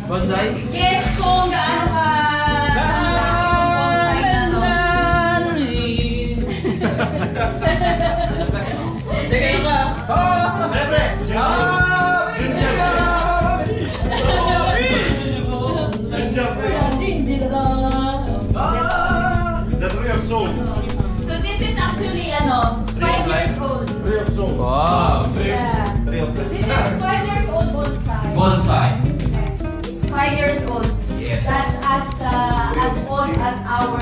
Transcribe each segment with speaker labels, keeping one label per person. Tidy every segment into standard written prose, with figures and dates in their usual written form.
Speaker 1: Bonsai?
Speaker 2: Guess kung gaano ka tanda itong bonsai na to.
Speaker 1: Teka ka! Pre, pre!
Speaker 3: The 3 years old.
Speaker 2: So this is actually 5 years old.
Speaker 3: 3 years old.
Speaker 4: Wow.
Speaker 2: Yeah.
Speaker 1: 3 of them.
Speaker 2: This is 5 years old bonsai.
Speaker 4: Bonsai.
Speaker 2: Yes, it's 5 years old.
Speaker 4: Yes.
Speaker 2: That's as old as our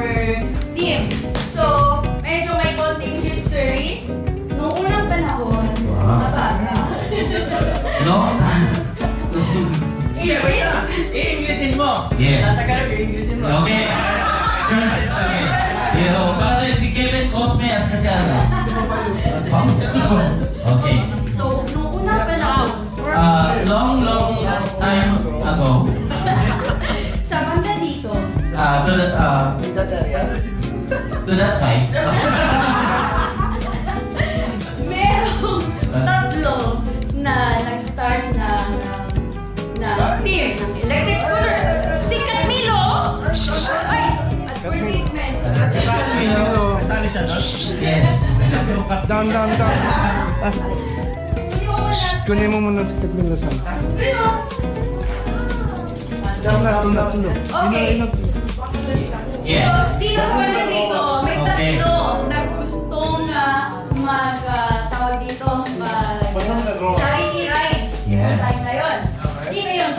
Speaker 2: team. So, medyo may konting history. Noong unang panahon,
Speaker 4: No?
Speaker 2: in this,
Speaker 1: I-Englishin mo!
Speaker 4: Yes.
Speaker 1: Tatagalog, i-Englishin mo.
Speaker 4: Okay. First, okay. Yo, para rin si Kevin Cosme as kasi ano. Okay.
Speaker 2: so, noong unang panahon,
Speaker 4: Long time ago,
Speaker 2: sa banda dito,
Speaker 4: to that side,
Speaker 2: merong tatlo na nag-start na team ng electric scooter. Si Camilo! Ay! Advertisement.
Speaker 1: Kasali siya doon?
Speaker 4: yes.
Speaker 5: Down. Kunin mo muna si Camilo San. Tulo.
Speaker 2: Okay.
Speaker 4: Yes.
Speaker 2: So, dito sa banda dito, may
Speaker 4: Okay.
Speaker 2: tatlo na gustong tawag dito, charity ride.
Speaker 4: Yes.
Speaker 2: Time na yun. Sino yun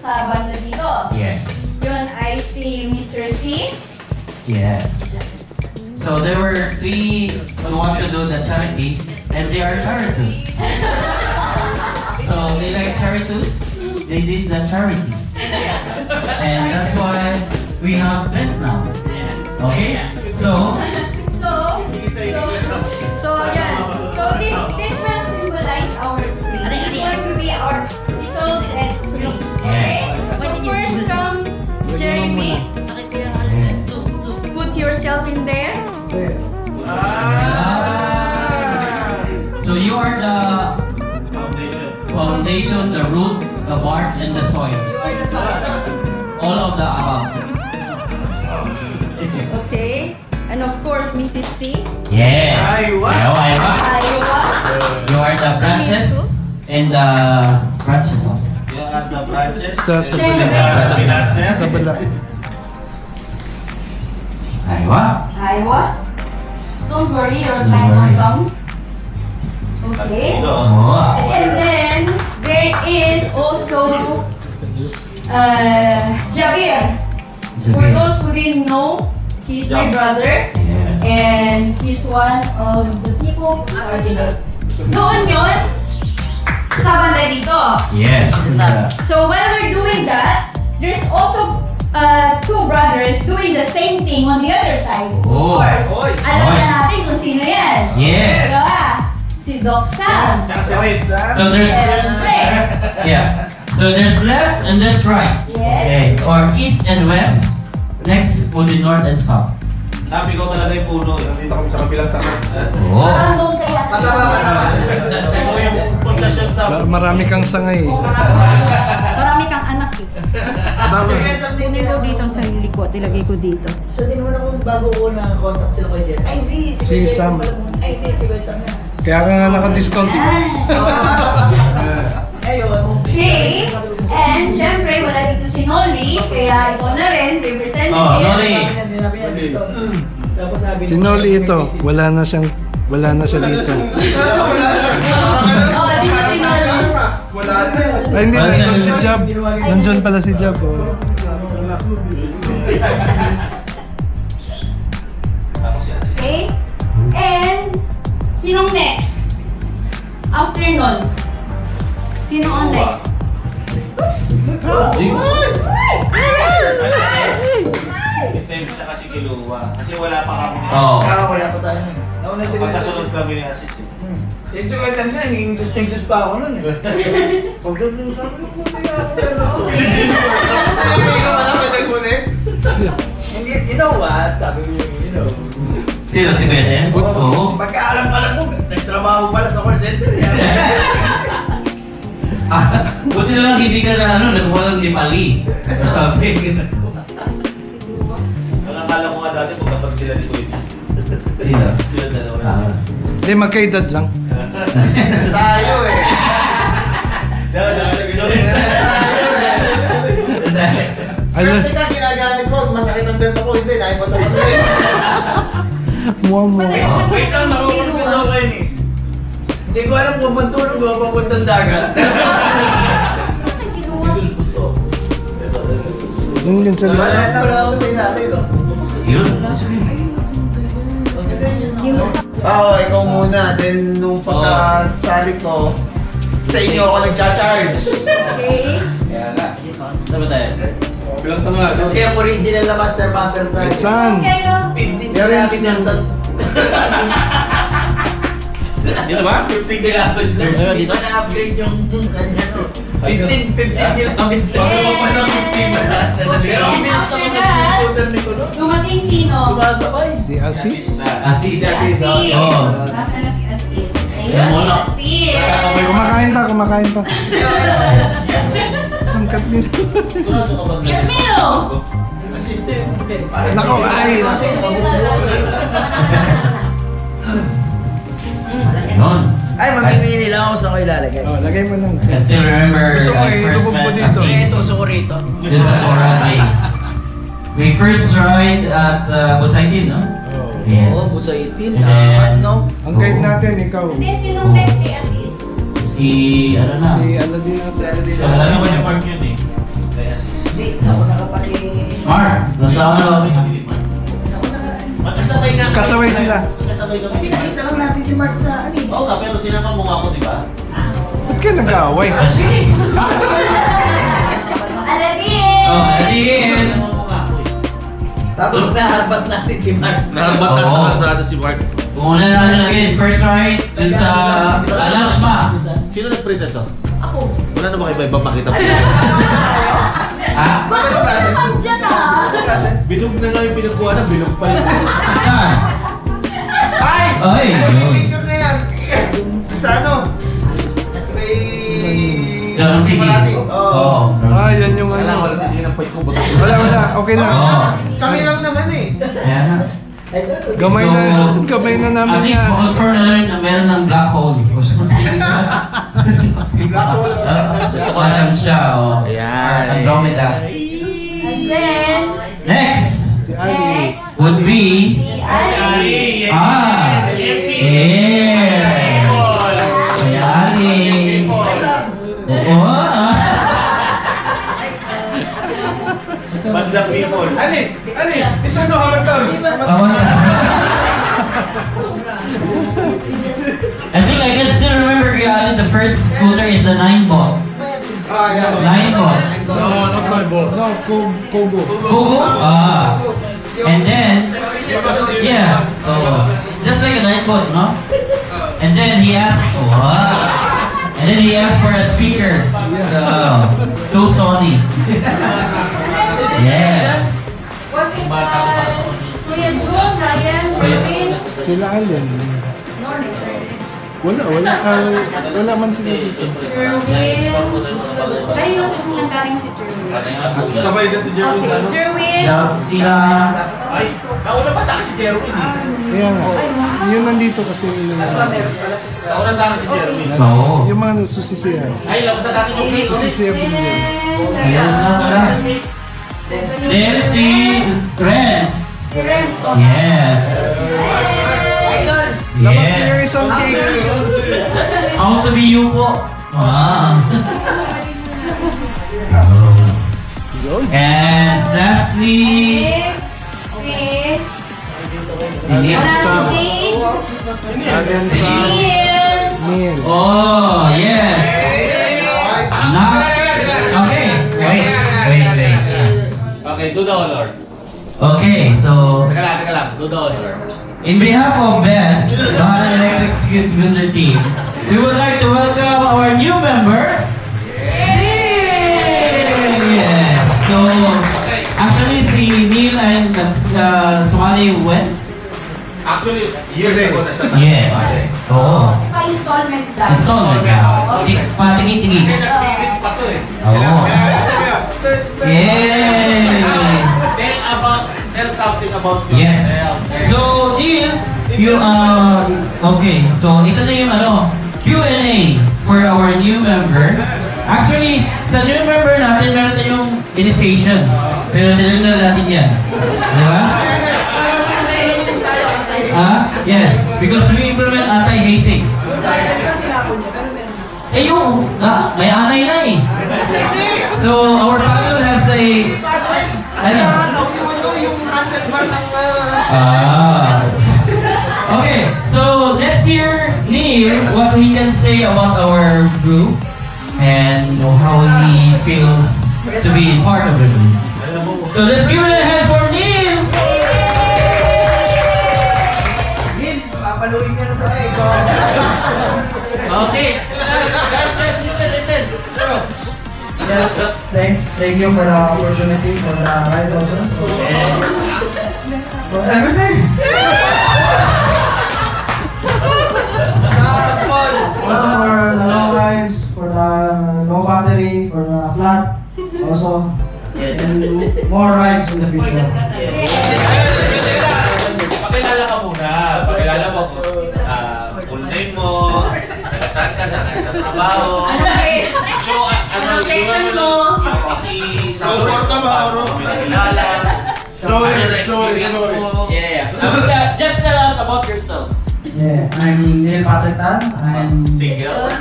Speaker 2: sa banda dito?
Speaker 4: Yes.
Speaker 2: Yun ay si Mr. C.
Speaker 4: Yes. So there were 3 who want to do the charity, and they are charities. So they like charities, they did the charity. And that's why we have this now. Okay? So,
Speaker 2: Yeah. So this will symbolize our dream. This is going to be our little best dream. Okay?
Speaker 4: Yes.
Speaker 2: So first come Jeremy. Put yourself in there.
Speaker 4: so you are the foundation, the root, the bark, and the soil.
Speaker 2: You are the top.
Speaker 4: All of the above.
Speaker 2: Okay. And of course, Mrs. C.
Speaker 4: Yes.
Speaker 1: Aywa.
Speaker 4: Aywa.
Speaker 2: Iowa.
Speaker 4: You are the branches and the branches also.
Speaker 1: You are the branches.
Speaker 5: Sa
Speaker 1: Sa
Speaker 5: bala.
Speaker 4: Aywa.
Speaker 2: Iowa. Don't worry, your time will come. Okay.
Speaker 4: Oh.
Speaker 2: And then there is also Javier. For those who didn't know, he's my brother.
Speaker 4: Yes.
Speaker 2: And he's one of the people who started it. Doon yun, sa banda dito.
Speaker 4: Yes.
Speaker 2: So while we're doing that, there's also 2 brothers doing the same thing on the other side. Of
Speaker 4: Oh.
Speaker 2: course,
Speaker 1: Oy.
Speaker 2: alam
Speaker 4: Oy.
Speaker 2: na natin kung sino yan.
Speaker 4: Yes.
Speaker 2: Diba? Si Doc Sam.
Speaker 1: Tsaka si Ritz.
Speaker 4: So there's
Speaker 2: Siyempre.
Speaker 4: yeah. So there's left and there's right.
Speaker 2: Yes.
Speaker 4: Okay. Or east and west. Next will be north and south.
Speaker 1: Sabi ko talaga yung puno. Dito kami sa kabilang sama.
Speaker 4: Oh.
Speaker 2: Parang doon kaya kasi.
Speaker 1: Ito yung pundasyon sa...
Speaker 5: Marami kang sangay.
Speaker 2: Marami kang anak eh. Kunin ko dito ang sarili ko at ilagay ko dito.
Speaker 6: So, din mo na kung bago ko na contact sila ko dyan. Ay, hindi.
Speaker 5: Si
Speaker 6: Kuya
Speaker 5: Sam.
Speaker 6: Ay, hindi. Si Kuya Sam na.
Speaker 5: Kaya ka nga naka-discount.
Speaker 6: Ayun.
Speaker 2: Okay. And syempre, wala dito si Noli. Kaya ikaw na rin, representative.
Speaker 4: Oh, Noli.
Speaker 6: Tapos sabi
Speaker 5: Si Noli ito, wala na siya dito.
Speaker 2: Oh, dito si Noli.
Speaker 5: Ay, hindi, nandun si Jab. Nandun pala si Jab. Oh.
Speaker 2: Okay? And, sinong next? After nun? Sino ang next?
Speaker 1: Thanks na kasi kay Luwa. Kasi wala pa kami.
Speaker 4: Oh.
Speaker 6: wala pa tayo. Nauna si Kuya
Speaker 1: Pagkasunod kami ni Asis.
Speaker 6: Yung si Kuya Sam na, English pa ako nun eh. Pagdating sa akin, hindi, you know what? Sabi ko you know.
Speaker 4: Sino si Kuya Dem? Oo.
Speaker 1: Pagkaalam-alam mo, nagtrabaho pala sa call center.
Speaker 4: Buti na lang hindi ka na nagkuha ng Nepali. Or something.
Speaker 1: Nakakala ko nga dati kung kapag sila ni Kuya.
Speaker 4: Sino?
Speaker 1: Sila dalawa.
Speaker 5: Hindi, magkaedad lang.
Speaker 1: Tayo eh.
Speaker 7: Swerte ka, ginagamit ko. Masakit ang dento ko. Hindi, naipot ako sa'yo.
Speaker 5: Muwa.
Speaker 6: Wait lang, nakukumpis ako kayo eh. Hindi ko alam kung pantulog o papuntang dagat.
Speaker 2: Sino kayo kinuha?
Speaker 5: Yun sa
Speaker 6: Wala
Speaker 5: loob.
Speaker 6: wala ako sa inatin.
Speaker 4: Yun.
Speaker 7: Oo, ikaw muna. Then, nung pagkasali ko, sa inyo ako nagcha-charge.
Speaker 2: Okay.
Speaker 6: Kaya nga.
Speaker 4: Saan ba tayo?
Speaker 1: Bilang sa mga.
Speaker 6: Kasi ang original na master bumper tayo.
Speaker 5: Saan?
Speaker 2: Kayo.
Speaker 6: 15
Speaker 5: Parents
Speaker 6: kilometers
Speaker 5: na.
Speaker 4: Dito ba?
Speaker 1: 50 kilometers.
Speaker 6: Dito na-upgrade yung kanya no. 15 kilometers. Minutes na kami sa scooter ni Kuno.
Speaker 2: Dumating sino?
Speaker 6: Sumasabay.
Speaker 5: Si Asis.
Speaker 4: Asis.
Speaker 2: Asis.
Speaker 4: Oo.
Speaker 2: Nasaan na si Asis?
Speaker 4: Yan mo na.
Speaker 2: Si Asis.
Speaker 5: Kumakain pa. Isang katlin.
Speaker 2: Camilo!
Speaker 5: Nako, ay.
Speaker 4: Yun.
Speaker 6: Ay, mamimili lang ako sa ko ilalagay.
Speaker 5: Oh, lagay mo lang.
Speaker 4: I still remember
Speaker 5: Gusto ko
Speaker 4: I first
Speaker 5: ilubog mo
Speaker 4: met
Speaker 5: dito.
Speaker 4: Asis.
Speaker 6: Tuso ko rito.
Speaker 4: Dun sa Boracay. We first ride at Busaitin, no? Yes.
Speaker 6: Oo, busa 18.
Speaker 4: And then-
Speaker 6: Takas no.
Speaker 5: Ang guide natin, ikaw.
Speaker 2: Hindi, sinong next kay Asis?
Speaker 4: Si, ano na?
Speaker 5: Si Aladin natin.
Speaker 1: Alam naman yung park yun eh. Kaya sis.
Speaker 6: Hindi, ako nakapaki...
Speaker 4: Mark, nasa ano?
Speaker 1: Magkasabay nga.
Speaker 5: Kasaway sila.
Speaker 1: Magkasabay kami.
Speaker 6: Sinakita lang natin si Mark sa ano eh.
Speaker 1: Oo nga, pero sinama mo nga ako, di ba?
Speaker 5: Ba't kayo nag-aaway?
Speaker 4: Sige.
Speaker 2: Aladin!
Speaker 4: Oh, Adin.
Speaker 1: Sinama mo nga ako eh.
Speaker 6: Tapos naharbat natin si Mark.
Speaker 1: Naharbatan
Speaker 4: Oo.
Speaker 1: sa kalsada si Mark.
Speaker 4: Kung una natin again, first ride dun sa Alasma.
Speaker 1: Sino nag-print ito? Ako. Wala na ba kayo ibang makita mo?
Speaker 4: Ah,
Speaker 2: Bakit ka naman dyan ah?
Speaker 1: Binog na nga yung pinagkuha na, binog pa yun.
Speaker 4: saan?
Speaker 7: Ay!
Speaker 4: Ay,
Speaker 7: Yung
Speaker 4: yun.
Speaker 7: picture na yan. Sa ano? Sa may...
Speaker 4: Quezon City.
Speaker 7: Malasig. Oo.
Speaker 4: Oo.
Speaker 5: Ah, yan yung
Speaker 1: Wala,
Speaker 5: ano.
Speaker 1: wala na yung point ko.
Speaker 5: Wala. Okay na.
Speaker 4: Oo.
Speaker 7: Kami lang naman eh.
Speaker 4: Kaya na.
Speaker 5: Gamay na
Speaker 4: At
Speaker 5: namin
Speaker 4: least,
Speaker 5: yan.
Speaker 4: confirm na rin na meron ng black hole. Or something.
Speaker 7: Black hole.
Speaker 4: Ayan siya, oh.
Speaker 1: Ayan.
Speaker 4: Andromeda.
Speaker 2: And then,
Speaker 4: Next
Speaker 5: Si Ali.
Speaker 2: next,
Speaker 4: would be...
Speaker 2: si Ali.
Speaker 4: Ah! Yeah! Si Ali. Oo.
Speaker 1: Bandang people.
Speaker 7: Alin? Isang no hanggang doon.
Speaker 4: I think I can still remember, Kuya, the first scooter is the 9-ball.
Speaker 7: Ah, yan.
Speaker 4: 9-ball.
Speaker 5: No, Kogo.
Speaker 4: Kugo? Ah. And then, yeah. Oh, just like a 9-ball, no? And then he asked, what? And then he asked for a speaker. Two Sony. Yes.
Speaker 2: Was it Kuya Jun, Ryan, Jordan?
Speaker 5: Sila alin. Wala man sila dito.
Speaker 2: Jerwin. Kanino sa nang galing si Jerwin?
Speaker 1: Sabay na si Jerwin.
Speaker 2: Okay, Jerwin.
Speaker 4: Sila...
Speaker 1: Ay, nauna pa sa akin si Jerwin eh.
Speaker 5: Kaya nga. Yun nandito kasi yun.
Speaker 1: Nauna sa akin si Jerwin.
Speaker 4: Oo.
Speaker 5: Yung mga nasusisihan.
Speaker 1: Ay, labas sa natin yung cake.
Speaker 5: Susisihan po nila.
Speaker 4: Ayan na. Then si Renz.
Speaker 2: Si Renzo.
Speaker 4: Yes.
Speaker 5: Labas niya
Speaker 4: Yes.
Speaker 5: yung isang cake.
Speaker 4: How to be you po. Wow. And lastly,
Speaker 2: Next,
Speaker 4: si Neil.
Speaker 2: wala si Jane.
Speaker 5: Alin sa
Speaker 2: Neil.
Speaker 5: Neil.
Speaker 4: Oh, yes. Okay. Wait. Yes.
Speaker 1: Okay, do the honor.
Speaker 4: Okay, so
Speaker 1: Teka lang. Do the honor.
Speaker 4: in behalf of BEST, Bahala Electric Scooter Team, we would like to welcome our new member. Yes. So, actually, si Neil ay sumali when?
Speaker 1: Actually, years ago na siya.
Speaker 4: Yes. Oo.
Speaker 2: Pa-installment lang.
Speaker 4: Installment na. Patingin-tingin.
Speaker 1: sakto eh.
Speaker 4: Oo. Yay!
Speaker 1: Tell something about
Speaker 4: Yes.
Speaker 1: yourself.
Speaker 4: So, Neil, you, okay. So, ito na yung Q&A for our new member. Actually, sa new member natin, meron tayong initiation. Pero nilagyan na natin yan. Di ba? Yes. Because we implement anti-hazing. Eh yung, may anay na eh. So, our panel has a... Ano?
Speaker 7: Yung handlebar ng...
Speaker 4: Okay, so let's hear Neil what he can say about our group and how he feels to be part of the group. So let's give it a hand for Neil!
Speaker 6: Papaluin ka na sa leg.
Speaker 4: Okay.
Speaker 1: Guys, listen.
Speaker 8: Yes, thank you for the opportunity, for the rides also. For everything. Also for the long rides, for the low battery, for the flat, also.
Speaker 4: Yes.
Speaker 8: And more rides in the future.
Speaker 1: Pakilala ka muna. Pakilala mo kung full name mo, saan ka, saan ka trabaho.
Speaker 2: Anong section mo?
Speaker 1: Support ka ba, Aro? Pakilala.
Speaker 3: Story.
Speaker 4: Yeah. Just tell us about yourself.
Speaker 8: Yeah, I'm Neil Patrick Tan. I'm,
Speaker 1: Single.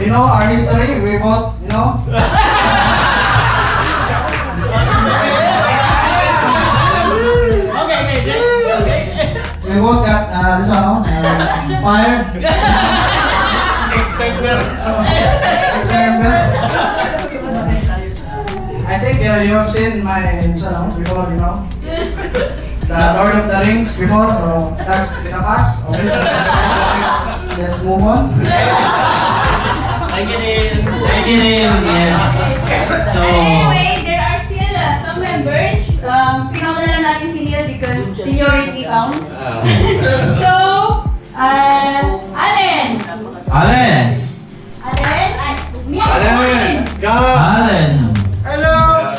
Speaker 8: you know, our history, we both, you know.
Speaker 4: Okay, next. Okay.
Speaker 8: We both got this one, fired.
Speaker 1: Expecter.
Speaker 8: I think you have seen my before, you know. The Lord of the Rings before, so that's in the past. Okay. Let's move on.
Speaker 4: I get in, yes. So,
Speaker 2: Anyway, there are still some members. Pinauna lang natin si Neil because seniority counts. So, Allen. Meet Allen.
Speaker 4: Allen.
Speaker 7: Hello!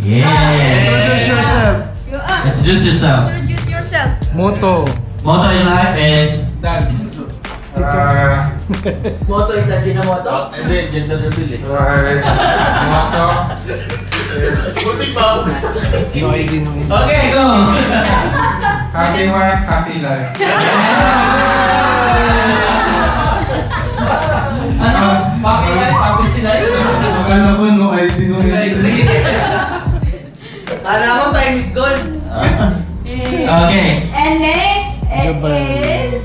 Speaker 4: Yeah.
Speaker 5: Introduce yourself.
Speaker 4: Introduce yourself.
Speaker 2: Introduce yourself.
Speaker 5: Moto.
Speaker 4: Motto in life and...
Speaker 6: Moto is a Ginamoto?
Speaker 1: Hindi, gender reveal eh. Buti pa.
Speaker 5: No ID, no ID.
Speaker 4: Okay, go!
Speaker 3: Happy wife, happy life.
Speaker 4: Ano? Happy life, happy life.
Speaker 5: Akala ko no ID, no ID.
Speaker 6: Kala ko time is gone.
Speaker 4: Okay.
Speaker 2: And next
Speaker 5: Jubal.
Speaker 2: is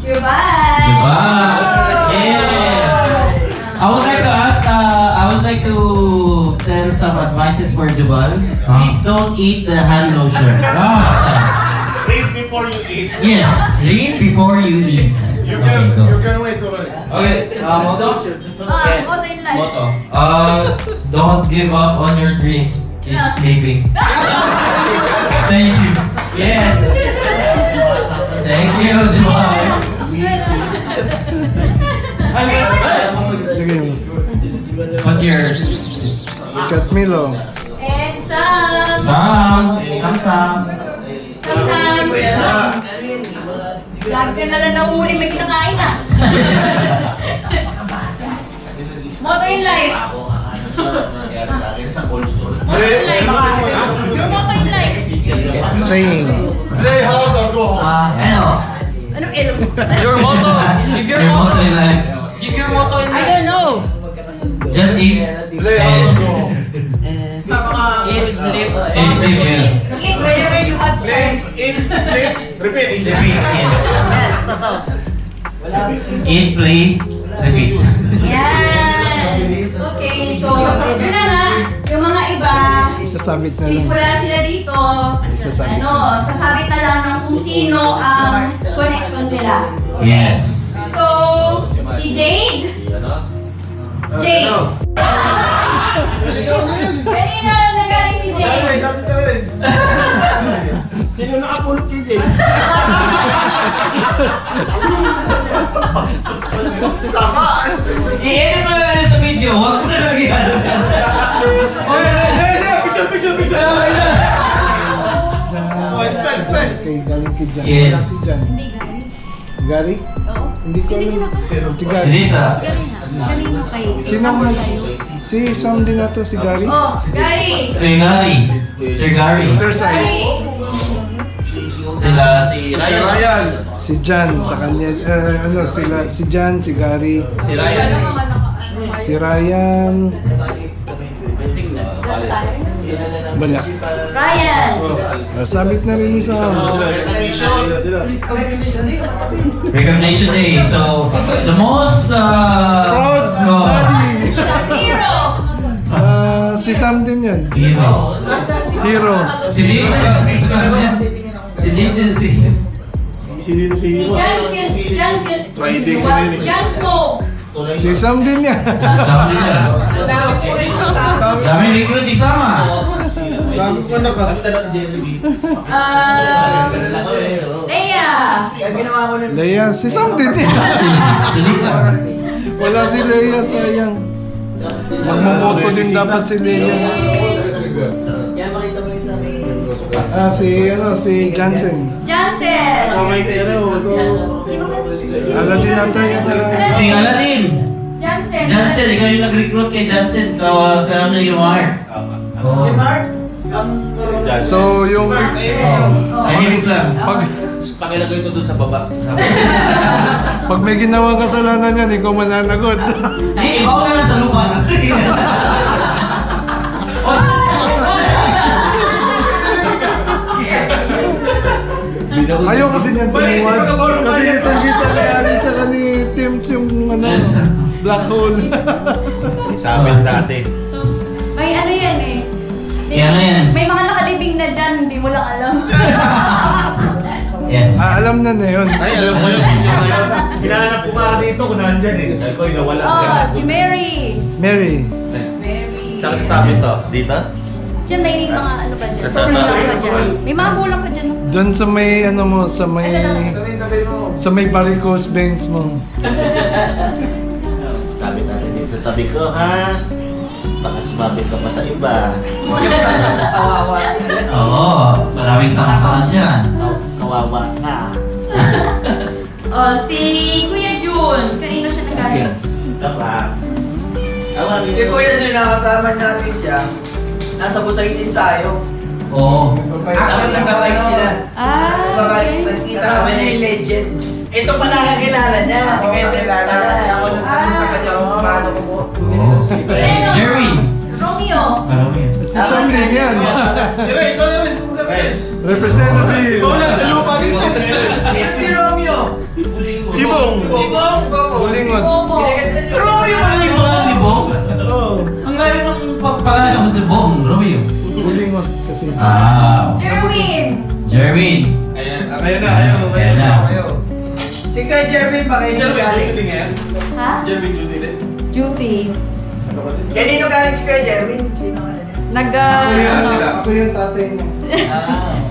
Speaker 2: Jubal.
Speaker 4: Wow! Yes! I would like to tell some advices for Jubal. Please don't eat the hand lotion.
Speaker 1: Read before you eat.
Speaker 4: Yes, read before you eat.
Speaker 3: You
Speaker 4: Okay, go.
Speaker 3: can wait already.
Speaker 4: Okay, motto?
Speaker 2: Motto in life.
Speaker 4: Don't give up on your dreams. Keep sleeping. Thank you. Yes. Thank you, Jubal.
Speaker 5: Lagay mo.
Speaker 4: Put your
Speaker 5: Cut Milo.
Speaker 2: And some.
Speaker 4: Sam.
Speaker 2: Lagi ka na lang nahuli, may kinakain na. Motto in life.
Speaker 1: Sa cold store.
Speaker 2: Motto in life. Your motto in life.
Speaker 5: Saying.
Speaker 3: Play hard or go home.
Speaker 4: Ano?
Speaker 2: Anong elo?
Speaker 4: Your motto. Give your motto in life. Give your motto in life. I don't know. Just eat.
Speaker 3: Play hard or go home.
Speaker 4: Eat, sleep. Eat, sleep, yeah.
Speaker 2: Okay, whenever you have chance.
Speaker 1: Eat, sleep, repeat.
Speaker 4: Repeat, yes. Eat, play, repeat.
Speaker 2: Yan. Okay, so yun na nga. Yung mga iba,
Speaker 5: Isasabit na
Speaker 2: since
Speaker 5: lang.
Speaker 2: wala sila dito,
Speaker 5: Isasabit.
Speaker 2: sasabit na lang ng kung sino ang connection nila.
Speaker 4: Yes.
Speaker 2: So, si Jade. Jade. Kanina nagaling si Jade.
Speaker 6: Sino nakapulot kay Jay? Sama!
Speaker 4: I-edit mo na lang sa video. Huwag mo na lang i-ano.
Speaker 6: Picture! Oh, spell!
Speaker 5: Kay galing kay Jan.
Speaker 4: Yes.
Speaker 5: Si Jan.
Speaker 2: Hindi, Gary.
Speaker 5: Gary?
Speaker 2: Oo.
Speaker 5: Hindi ko
Speaker 2: Hindi
Speaker 5: alam.
Speaker 2: sino ka?
Speaker 5: Si Gary.
Speaker 4: Elisa.
Speaker 2: Si Gary na. Kanino kayo?
Speaker 5: Sino
Speaker 2: Kasama
Speaker 5: man?
Speaker 2: sa'yo.
Speaker 5: Si Sam din nato, si Gary.
Speaker 2: Oh, Gary!
Speaker 4: Sir Gary. Sir Gary.
Speaker 5: Exercise.
Speaker 4: Sila si
Speaker 6: Ryan!
Speaker 5: Si Jan, sa kanya, sila, si Jan, si Gary,
Speaker 4: Si Ryan.
Speaker 5: si Ryan, bala.
Speaker 2: Ryan!
Speaker 5: Sabit na rin ni Sam.
Speaker 4: Recognition Day. So, the most
Speaker 5: Proud
Speaker 4: oh,
Speaker 5: Daddy.
Speaker 2: Zero!
Speaker 5: Si Sam din yan.
Speaker 4: hero.
Speaker 5: Hero.
Speaker 4: Si Jaden. Si Jaden. Si
Speaker 2: Si Jan Smoke!
Speaker 5: Si Sam din yan.
Speaker 4: Sabi niya. Dami recruit isama.
Speaker 2: Leia!
Speaker 6: Kaya ginawa ko nun.
Speaker 5: Leia, si Sam din yan.
Speaker 4: Si Lita.
Speaker 5: Wala si Leia, sayang. Magmumoto din dapat si Leia.
Speaker 6: Kaya makita mo yung sa amin.
Speaker 5: Si Jansen.
Speaker 2: Jansen! Sino ka?
Speaker 5: Aladdin nata yan.
Speaker 4: Si Aladdin.
Speaker 2: Jansen!
Speaker 4: Jansen, ikaw yung nag-recruit kay Jansen. Kaya yung Mark.
Speaker 6: Kay Mark, ang...
Speaker 5: So, yung...
Speaker 4: Tahimik lang.
Speaker 1: Pakilagay ko doon sa baba.
Speaker 5: Pag may ginawang kasalanan yan, ikaw mananagot.
Speaker 4: Hindi, ikaw na lang sa lupa.
Speaker 5: Ayaw kasi niyan tumuwan. Kasi kitang-kita ni Ali tsaka ni Tim yung black hole.
Speaker 1: Sa amin dati.
Speaker 2: May ano yan eh.
Speaker 4: Ano yan?
Speaker 2: May mga nakalibing na dyan, hindi mo lang alam.
Speaker 4: Yes.
Speaker 5: Alam na yun.
Speaker 1: Ay, alam mo yung picture na yun.
Speaker 6: Hinahanap ko nga dito kung nandyan eh. Sabi ko, nawala.
Speaker 2: Oh, si Mary!
Speaker 5: Mary.
Speaker 2: Mary.
Speaker 1: Saan kasama to? Dito?
Speaker 2: Diyan may mga ano ka dyan.
Speaker 1: Sa-
Speaker 2: Kulang ka dyan. May mga kulang ka dyan.
Speaker 5: Doon sa may sa may
Speaker 7: Sabi mo.
Speaker 5: sa may varicose veins mo.
Speaker 1: Sabi natin dito sa tabi ko, ha? Baka sumabit ka pa sa iba.
Speaker 4: Oo, maraming sama-sama dyan.
Speaker 1: Kawawa ka.
Speaker 2: Oh, si Kuya Jun. Kanino siya nagaling?
Speaker 1: Tama.
Speaker 6: Si Kuya nyo nakasama natin siya. Nasa Busaitin tayo.
Speaker 4: Oo.
Speaker 6: Tapos nagkakay sila.
Speaker 2: Okay.
Speaker 6: Nagkita kami yung legend. Ito pala kakilala niya. Si Kuya kilala kasi ako nagtanong sa kanya kung paano ko po.
Speaker 4: Jerry.
Speaker 2: Romeo.
Speaker 4: Marami.
Speaker 5: Si Sam din yan.
Speaker 6: Sira, ikaw na rin kumagapit.
Speaker 5: Representative.
Speaker 6: Ikaw na sa lupa dito. Si Romeo.
Speaker 5: Sibong.
Speaker 6: Sibong.
Speaker 5: Bulingon.
Speaker 2: Bobo.
Speaker 4: Romeo pala yung pangalan ni Bong? Ang layo ng pangalan mo si Bong, Romeo.
Speaker 5: Bulingon kasi.
Speaker 2: Jerwin.
Speaker 4: Jerwin.
Speaker 1: Ayan, kayo na, kayo.
Speaker 4: Kaya na.
Speaker 6: Si Kuya Jervin pa kayo galing.
Speaker 2: Ha?
Speaker 1: Jervin Judy din.
Speaker 2: Duty.
Speaker 6: Kanino galing si Kuya Jervin? Sino ka na niya?
Speaker 2: Nag,
Speaker 5: Ako yung tatay mo.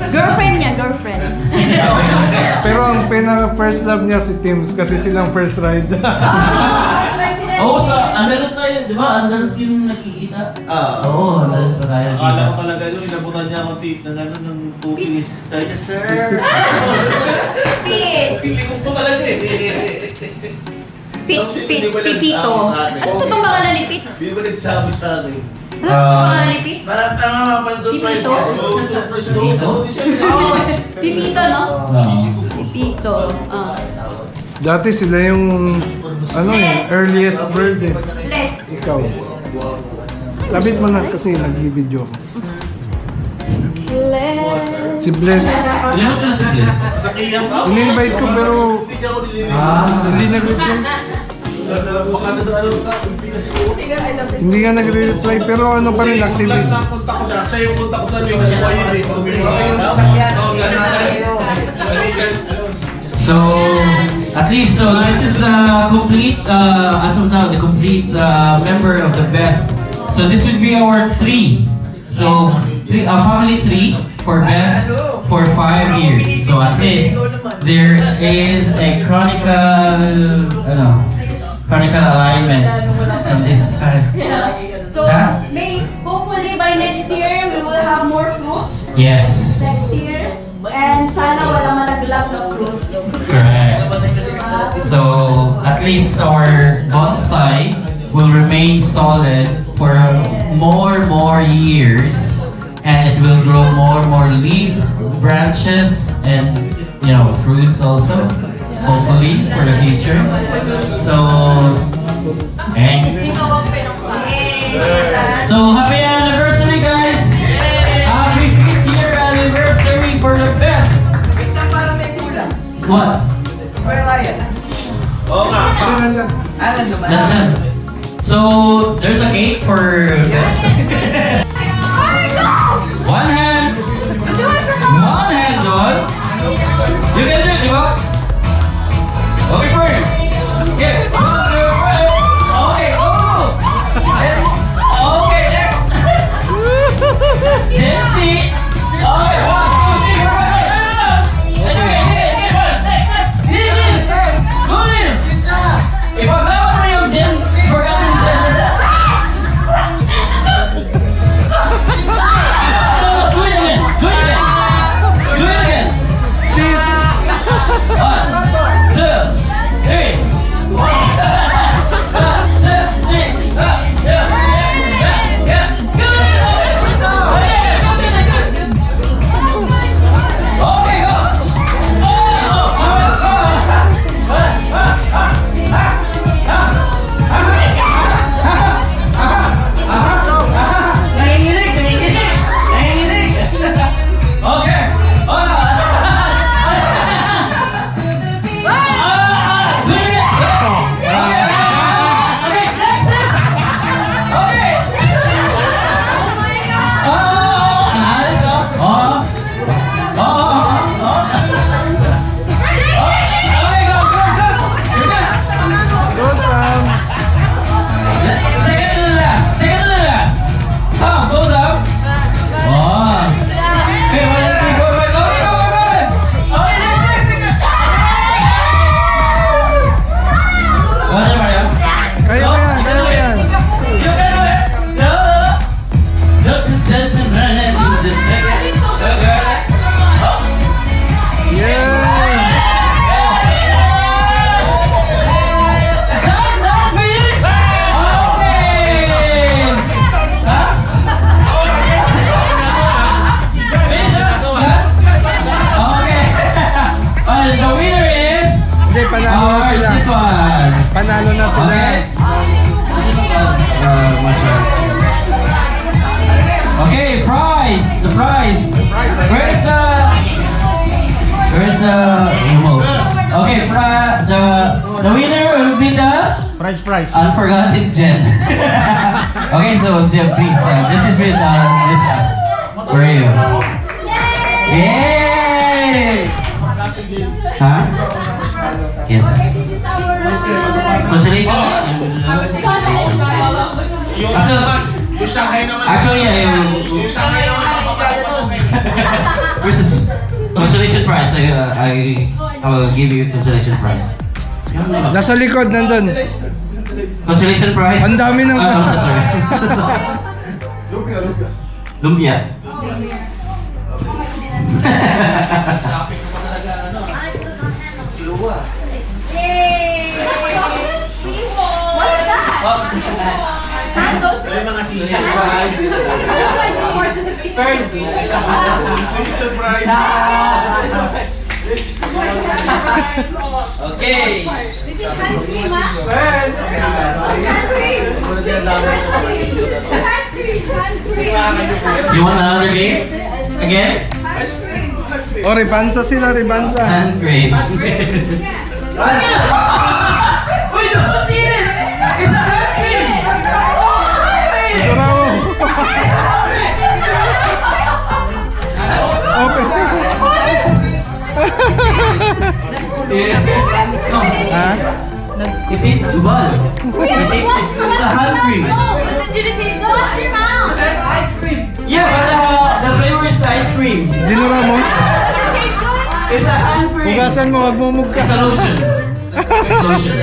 Speaker 2: girlfriend niya, girlfriend.
Speaker 5: Pero ang pinaka-first love niya si Tims kasi silang first ride.
Speaker 4: Oo, sa Andalus tayo, di ba? Andalus yung nakikita. Oo, Andalus pa tayo.
Speaker 1: Akala ko talaga nung inabutan niya akong tip ng ano, ng cookies. Sabi niya, sir.
Speaker 2: Pitts.
Speaker 1: Piling ko talaga eh.
Speaker 2: Pitts,
Speaker 1: Hindi ba
Speaker 2: Pipito.
Speaker 1: nagsabi sa akin?
Speaker 2: Ano totoong pangalan ni Pitts?
Speaker 1: Hindi ba nagsabi sa akin?
Speaker 2: Ano totoong pangalan ni Pitts?
Speaker 6: Parang pan-surprise
Speaker 2: Pipito?
Speaker 6: yan.
Speaker 1: Oo, surprise ko. Oo, di siya.
Speaker 2: Pipito, no?
Speaker 4: Oo.
Speaker 2: Pipito.
Speaker 5: Dati sila yung earliest bird eh.
Speaker 2: Les.
Speaker 5: Ikaw. Labit mo na kasi nagbibideo ko. Si Bless.
Speaker 4: Ilan mo na si Bless?
Speaker 1: Sa kiyang ka.
Speaker 5: In-invite ko pero
Speaker 1: Hindi niya ako nililig.
Speaker 5: hindi nag-reply.
Speaker 1: Baka nasa ano ka, Pilipinas siguro.
Speaker 5: Hindi nga nagre-reply pero ano pa rin active.
Speaker 1: Last na punta ko siya, siya yung punta ko sa Luis, sa Dubai din, sa Umirwa.
Speaker 4: So, at least, so this is the complete, as of now, the complete member of the best. So this would be our 3. So, family 3 for best. for 5 years. So at least there is a chronicle alignment on this side.
Speaker 2: So,
Speaker 4: Ah.
Speaker 2: hopefully by next year, we will have more fruits.
Speaker 4: Yes.
Speaker 2: Next year. And sana wala malaglag na fruit.
Speaker 4: Correct. So at least our bonsai will remain solid for more years, and it will grow more leaves, branches, and fruits also. Hopefully for the future. So thanks. So happy anniversary, guys! Happy 5th year anniversary for the best.
Speaker 6: Parang may kulang.
Speaker 4: What?
Speaker 6: Kuya Ryan.
Speaker 1: Oo nga.
Speaker 6: Nandun ba?
Speaker 4: Done. So there's a cake for best. One hand, John. You can do it, John. Okay, friend. Yeah. Okay, go. Okay, next. Jesse. Okay, 1, 2, 3, 4. Next. Go in. Ipaglaban mo yung Jen. Forgotten Jen. Do it again. Do it again. Do it again. 1, 2, 3. 1, 2, 3. Okay, go. Okay.
Speaker 5: Go, Sam.
Speaker 4: Second to the last. Sam, goes up. 1. Okay, 1, 2, 3, 4, 5. Go. Okay, next. Ano ba yan?
Speaker 5: Kaya mo yan, kaya mo yan.
Speaker 4: You can do it. No. Just run and do the second.
Speaker 5: Yeah.
Speaker 4: Not finished. Okay. Huh? Finish up. Okay. Well, the winner is
Speaker 5: Hindi, panalo na sila.
Speaker 4: this one.
Speaker 5: Panalo na sila.
Speaker 4: Okay. Okay, prize. The prize. Where's the remote? Okay, the winner will be the
Speaker 3: Price.
Speaker 4: Unforgotten Jen. Okay, so Jen, please. This is with this one. For you. Yay! Huh? Yes. Consolation.
Speaker 1: Yung Shanghai naman.
Speaker 4: Actually,
Speaker 1: Yung Shanghai naman.
Speaker 4: where's the consolation prize? I will give you consolation prize.
Speaker 5: Nasa likod, nandun.
Speaker 4: Consolation prize.
Speaker 5: Ang dami ng-
Speaker 4: I'm so sorry. Lumpia. Okay.
Speaker 2: This is hand cream, ha? Hand cream.
Speaker 4: You want another game? Again?
Speaker 5: O, ribansa sila, ribansa.
Speaker 4: Hand cream. Wait, don't eat it! It's a hand cream!
Speaker 5: Bravo. Open.
Speaker 4: No.
Speaker 5: Ha?
Speaker 4: It tastes jubal. It's a hand cream.
Speaker 2: Did it taste so much in your mouth?
Speaker 6: Ice cream.
Speaker 4: Yeah, but the flavor flavors ice cream.
Speaker 5: Dinura mo?
Speaker 4: It's a hand cream.
Speaker 5: Hugasan mo, magmumug ka.
Speaker 4: It's a lotion. It's lotion.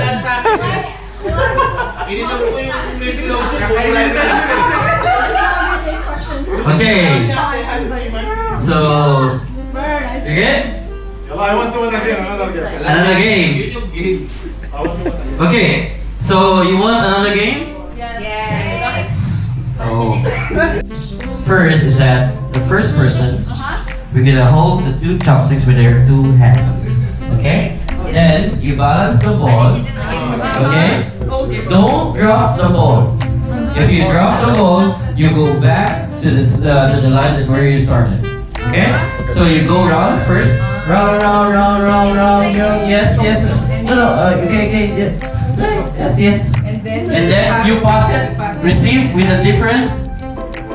Speaker 1: Ininom ko yung baby lotion. Kakainin ka.
Speaker 4: Okay. So, you good?
Speaker 3: I want to win again, another game.
Speaker 4: Another game.
Speaker 1: Yun yung game.
Speaker 3: I want to win again.
Speaker 4: Okay. So, you want another game?
Speaker 2: Yes.
Speaker 4: So, first is that the first person, we're gonna hold the 2 chopsticks with their 2 hands. Okay? Then, you balance the ball. Okay? Don't drop the ball. If you drop the ball, you go back to the line that where you started. Okay? So you go round first. Round. Yes. No. Okay. Yeah. Yes. And then you pass it. Receive with a different.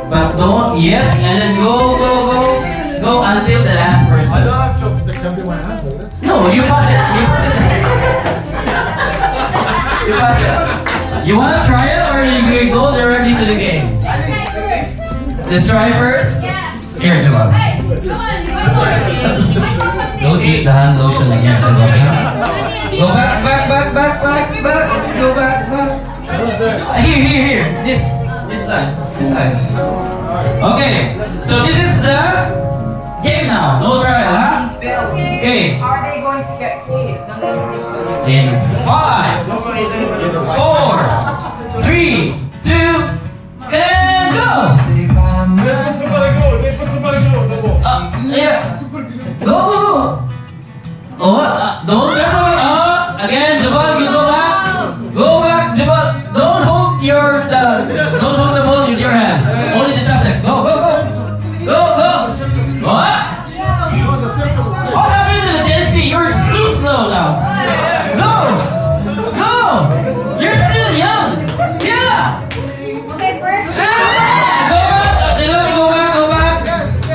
Speaker 4: But don't. Yes. And then go until the last
Speaker 3: I
Speaker 4: person.
Speaker 3: don't have chopsticks, can be my hand, isn't it?
Speaker 4: No, you pass it. You pass it. You wanna try it or you go directly to the game? Let's try first. Here, Jamal.
Speaker 2: Hey, come on, you want to
Speaker 4: Don't eat the hand lotion again, Jamal. Go back. Go back. Here. This side. Okay, so this is the game now. No trial, huh? Okay.
Speaker 9: Are they going to get paid?
Speaker 4: In 5, 4, 3, 2, and go! Yeah. Go! Oh, don't remember. Again, Jabal, you go back. Go back, Jabal. Don't hold the ball with your hands. Only the chopsticks. Go. What? What happened to the Gen Z? You're too slow now. Go! You're still young. Yeah.
Speaker 2: Okay, first.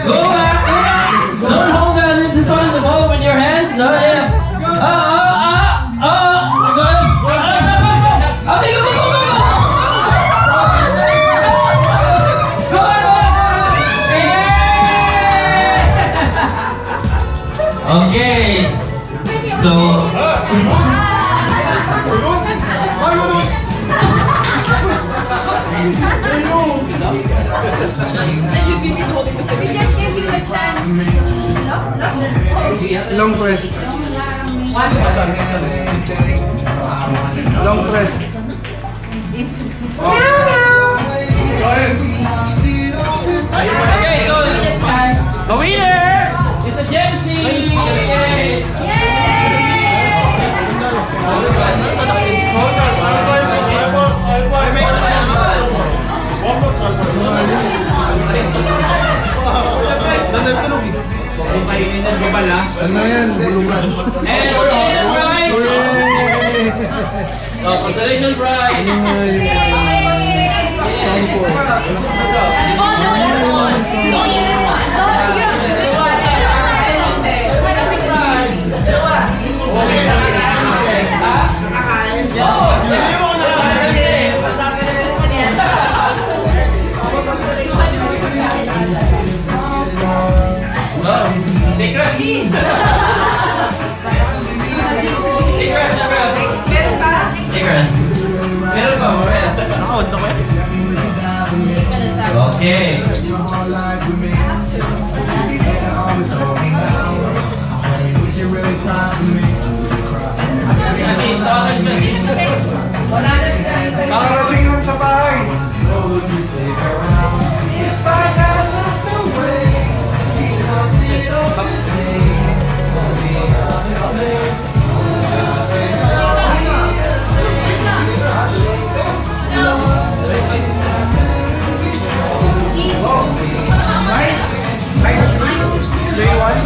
Speaker 4: Go back. Don't hold this one, the ball with your hand. No, yeah. Okay. So.
Speaker 2: We just give you a chance.
Speaker 5: Long press. Long press.
Speaker 4: Okay, so the winner is a Gen Z. Yay!
Speaker 5: Ano yan? Bulugan.
Speaker 4: And consolation prize. Consolation prize.
Speaker 2: Jabal, no, this one. Don't eat this one.
Speaker 4: Meron pa, Morel. Okay.
Speaker 5: Nakarating lang sa bahay. J1?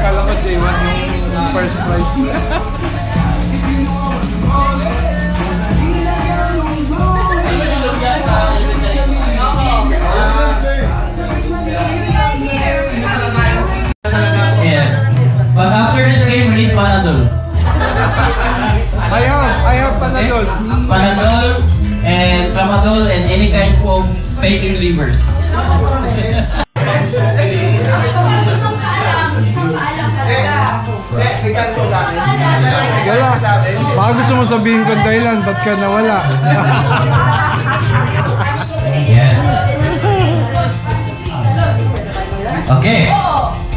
Speaker 5: Kala ko J1 yung first prize.
Speaker 4: Yeah. But after this game, we need Panadol.
Speaker 5: I have Panadol.
Speaker 4: Panadol and Tramadol and any kind of pain relievers.
Speaker 2: Isang paalam talaga.
Speaker 5: Gala. Baka gusto mo sabihin kong dahilan, ba't ka nawala?
Speaker 4: Yes. Okay.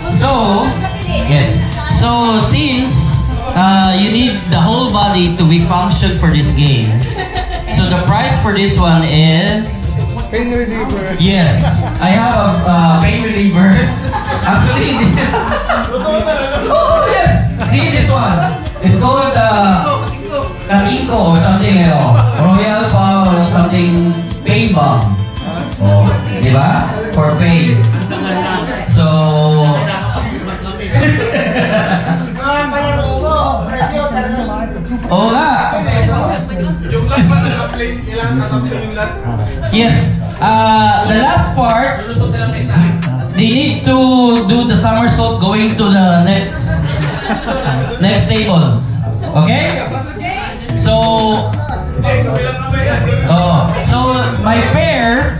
Speaker 4: So, yes. So, since you need the whole body to be functioned for this game, so the price for this one is...
Speaker 5: Pain reliever.
Speaker 4: Yes, I have a pain reliever. Actually, oh yes, see this one. It's called Kaminko or something, Royal Paw or something, pain bomb. Oh, di ba? For pain. So, oo nga.
Speaker 3: Yung last one, naka-play. Kailangan naka-play yung last.
Speaker 4: Yes, the last part, they need to do the somersault going to the next table. Okay? So, so by pair,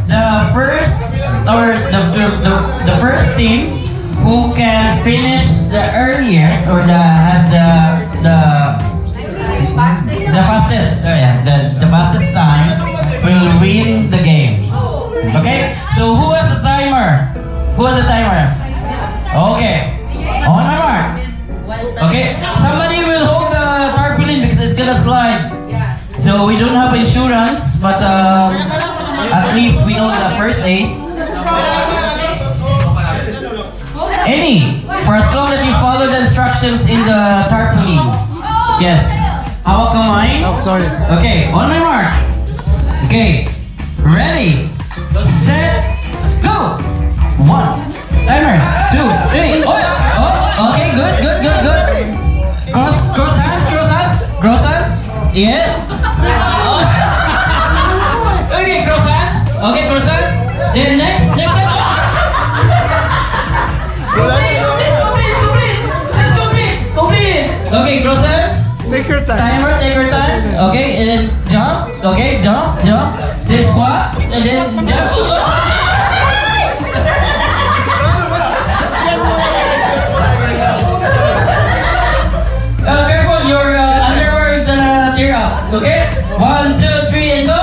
Speaker 4: the first or the first team who can finish the earliest or has the fastest, the fastest time will win the game. Okay? So who has the timer? Who has the timer? Okay. On my mark. Okay. Somebody will hold the tarpaulin because it's gonna slide. So we don't have insurance, but at least we know the first aid. Any, for as long as you follow the instructions in the tarpaulin. Yes. Hawak kamay.
Speaker 5: Oh, sorry.
Speaker 4: Okay, on my mark. Okay, ready, set, go. 1, timer, 2, 3. Oh, okay, good. Cross hands. Yeah. Okay, cross hands. Then next. Complete. Okay, cross hands.
Speaker 5: Take your time.
Speaker 4: Timer, take your time. Okay, and then jump. Okay, jump. Then squat, and then jump. Careful, your underwear is gonna tear up. Okay, 1, 2, 3, and go.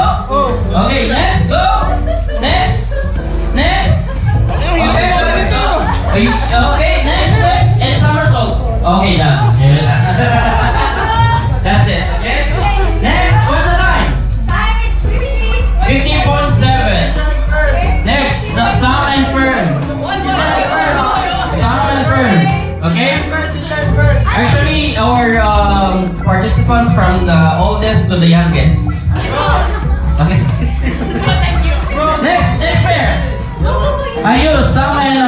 Speaker 4: Okay, next, go. Next. Okay, next, and somersault. Okay, done. That's it. Okay. Next, what's the time?
Speaker 2: Time is
Speaker 4: 15.7. Next, Sam and Fern. Okay. Actually, our participants from the oldest to the youngest. Okay. Next pair. Ayun, Sam and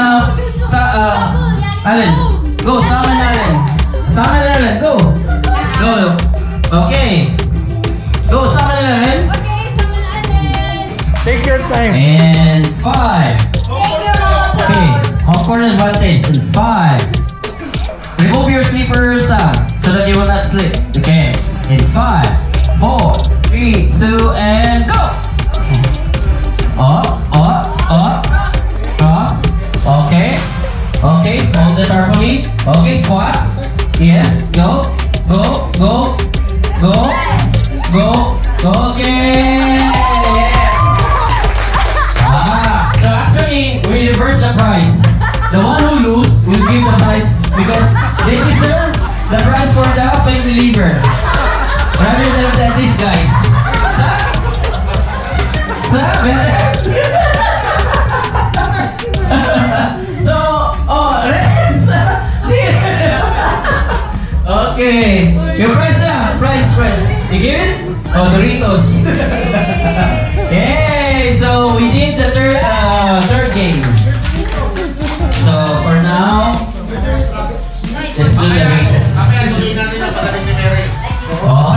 Speaker 4: Allen. Go, Sam and Allen. Go. Okay. Go, Sam and Allen.
Speaker 5: Take your time.
Speaker 4: And 5. Okay, home court advantage in 5. Remove your slippers so that you will not slip. Okay, in 5, 4, 3, 2, and go. Up, cross. Okay, hold the tarpaulin. Okay, squat. Yes, go. Okay. So actually, we reverse the prize. The one who lose will give the prize because they deserve the prize for the pain reliever rather than these guys. So, okay, your prize prize. You give it? Oh, Doritos. Yay! So we did the third game. So for now, let's do the races. Oh.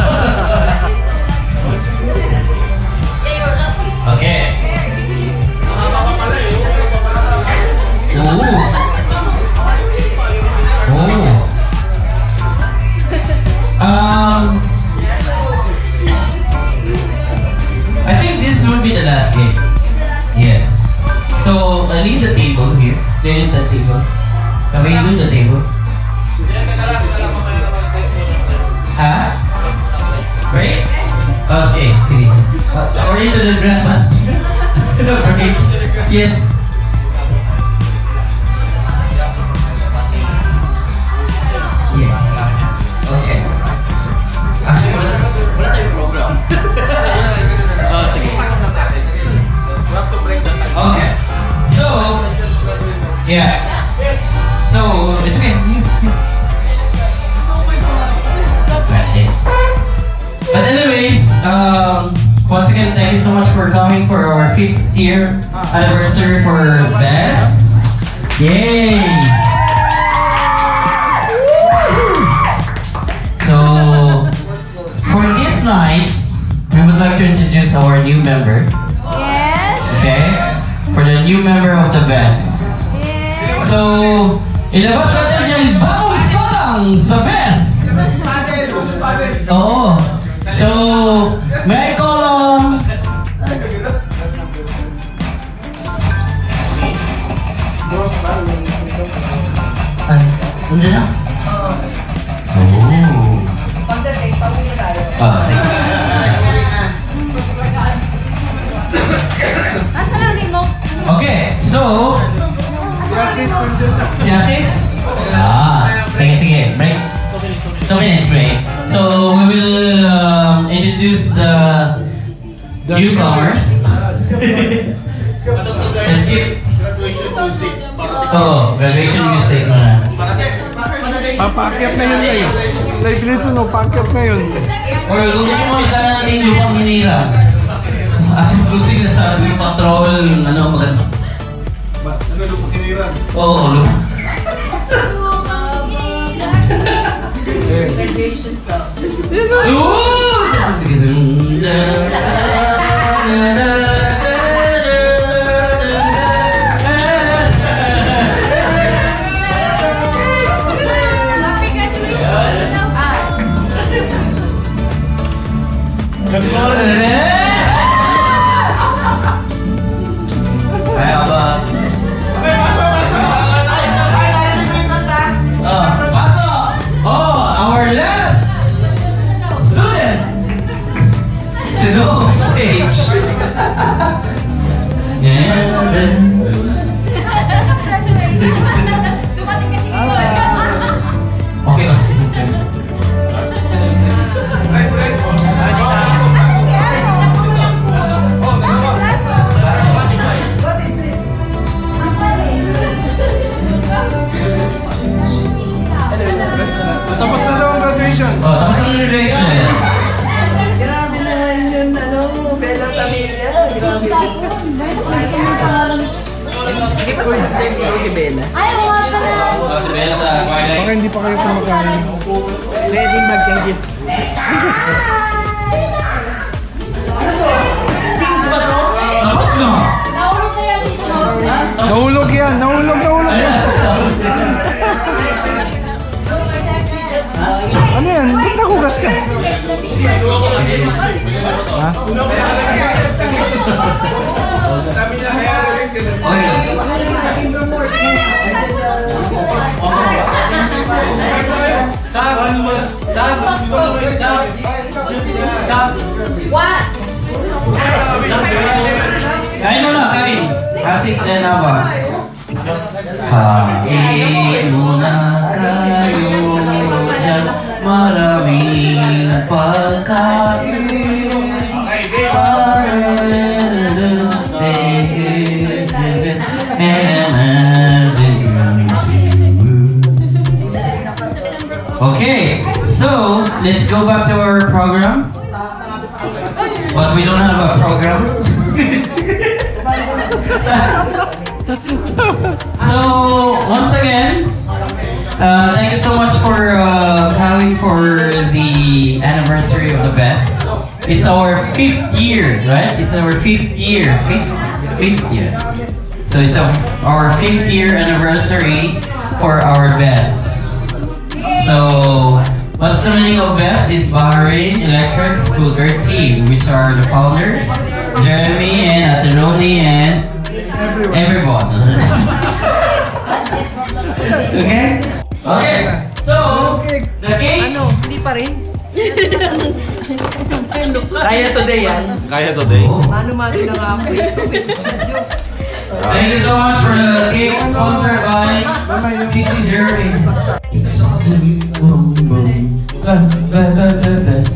Speaker 4: Okay. I think this would be the last game. we do the table? Ha? Break? Okay, sige. According to the grandmaster. Break. Yes. Yes. Okay. Actually, wala tayong program. Oh, sige. Okay. So, yeah. So, it's okay. Practice. But anyways, once again, thank you so much for coming for our 5th year anniversary for Best. Yay! So, for this night, we would like to introduce our new member.
Speaker 2: Yes.
Speaker 4: Okay? For the new member of the Best.
Speaker 2: Yes.
Speaker 4: So, ilabas natin yung bagong song sa Best. Oo. So, may I call on... Ay, hindi na? Oh.
Speaker 9: Pagdating, pamilya tayo.
Speaker 4: Ah, sige.
Speaker 2: Asa lang remote?
Speaker 4: Okay, so... Si Asis? Sige, break. 2 minutes break. So, we will introduce the newcomers. Let's skip. Oh, graduation music muna.
Speaker 5: Papaakyat na yun live. Live listen o, paakyat na yun.
Speaker 4: Or kung gusto mo isa natin lupang Manila. Exclusive na sa yung patrol, ano, maganda.
Speaker 3: Ano lupang hiniran?
Speaker 4: Oo, lupang.
Speaker 9: Graduation song.
Speaker 3: Good morning.
Speaker 4: Kaya ba?
Speaker 3: Okay, pasok!
Speaker 4: Pasok! Oh, our last student to go on stage.
Speaker 2: Dumating kasi
Speaker 4: Okay ba?
Speaker 3: Lights, lights. Oh, dalawa.
Speaker 6: What is this?
Speaker 5: Tapos na daw ang graduation.
Speaker 4: Oh, tapos ang graduation.
Speaker 6: Grabe naman yun, ano, Bella Pamilya. Grabe. Hindi pa sa video si Bella.
Speaker 2: Ay, mga ka na.
Speaker 4: Oh, si Bella sa Twilight.
Speaker 5: Baka hindi pa kayo kumakain.
Speaker 6: Ready bag yung gift. Ano to? Pins ba to?
Speaker 4: Tapos na.
Speaker 2: Naulog na yan dito.
Speaker 5: Nahulog yan, nahulog yan. Ano yan? Ba't nakugas ka? Ha?
Speaker 3: Sabi niya, kaya rin
Speaker 4: Okay. Kain muna, kain. Asis and Aba. Kain muna kayo dyan. Maraming pagkain. Okay, so let's go back to our program. But we don't have a program. So once again, thank you so much for coming for the anniversary of the Best. It's our 5th year, right? It's our 5th year, fifth year. So it's our 5th year anniversary for our Best. So what's the meaning of Best? It's Bahrain Electric Scooter Team, which are the founders, Jeremy and Atenoni and everyone. Okay? Okay. So, the cake.
Speaker 9: Hindi pa rin.
Speaker 6: Kaya today yan.
Speaker 1: Kaya today.
Speaker 9: Mano-mano na nga ako.
Speaker 4: Thank you so much for the cake sponsored by CC Jeremy.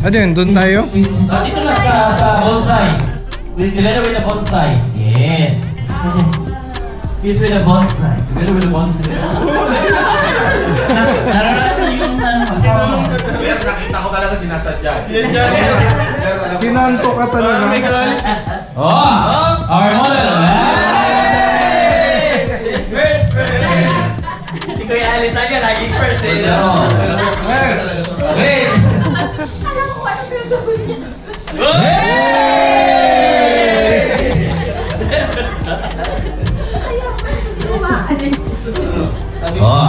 Speaker 5: Ano yun? Doon tayo?
Speaker 4: Dito lang sa bonsai. Together with the bonsai. Yes. Excuse me, the bonsai. Together with the bonsai. Nararating yung asawa mo.
Speaker 1: Kaya nakita ko talaga sinasadya.
Speaker 5: Kinanto ka talaga.
Speaker 4: Oh! Our model! First person!
Speaker 6: Si Kuya Alita niya, laging first eh.
Speaker 4: No. Wait!
Speaker 2: Alam ko ano gagawin niya. Kaya ako hindi umaalis.
Speaker 4: Oh!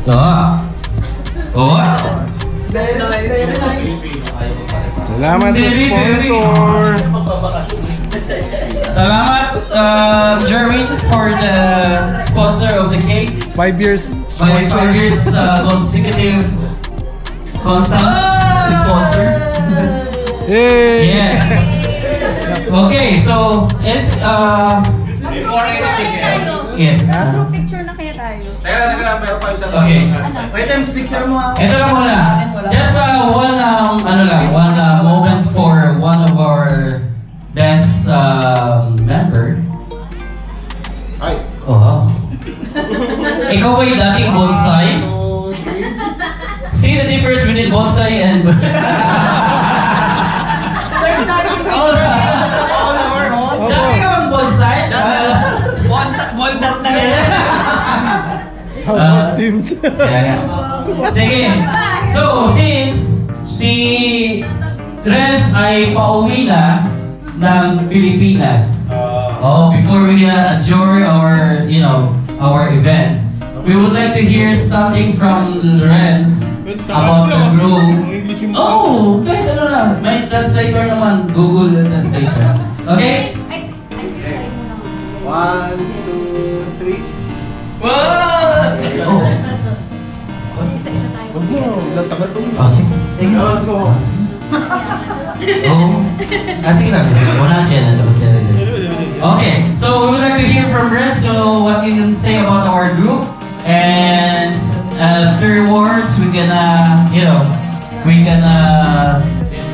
Speaker 4: Oh! Oh!
Speaker 5: Salamat sa sponsor.
Speaker 4: Salamat, Jeremy, for the sponsor of the cake.
Speaker 5: 5 years
Speaker 4: By
Speaker 5: sponsor.
Speaker 4: 5 years consecutive constant sponsor.
Speaker 5: Yay!
Speaker 4: Yes. Okay, so if
Speaker 1: Before anything else.
Speaker 4: yes.
Speaker 2: Group picture na kaya tayo.
Speaker 1: Teka lang, meron pa isang
Speaker 4: Okay.
Speaker 6: Wait, times picture mo ako.
Speaker 4: Ito lang muna. Just one moment for one of our best member.
Speaker 1: Ay.
Speaker 4: Oh. Ikaw ba yung dating bonsai? See the difference between bonsai and... Dati ka bang bonsai?
Speaker 6: Bondat na yan.
Speaker 5: Team.
Speaker 4: Sige. So, since si Renz ay pauwi na ng Pilipinas, before we adjourn our events, we would like to hear something from Renz about the group. Oh, kahit ano lang. May translator naman. Google the translator. Okay?
Speaker 2: Ay, try mo naman.
Speaker 7: 1, 2, 3.
Speaker 4: Oh.
Speaker 2: Isa-isa tayo.
Speaker 4: Oh, sige. Sige. Oh. Sige lang. Wala siya na. Tapos siya na. Okay. So, we would like to hear from Renz. So, what you can say about our group. And afterwards, we're gonna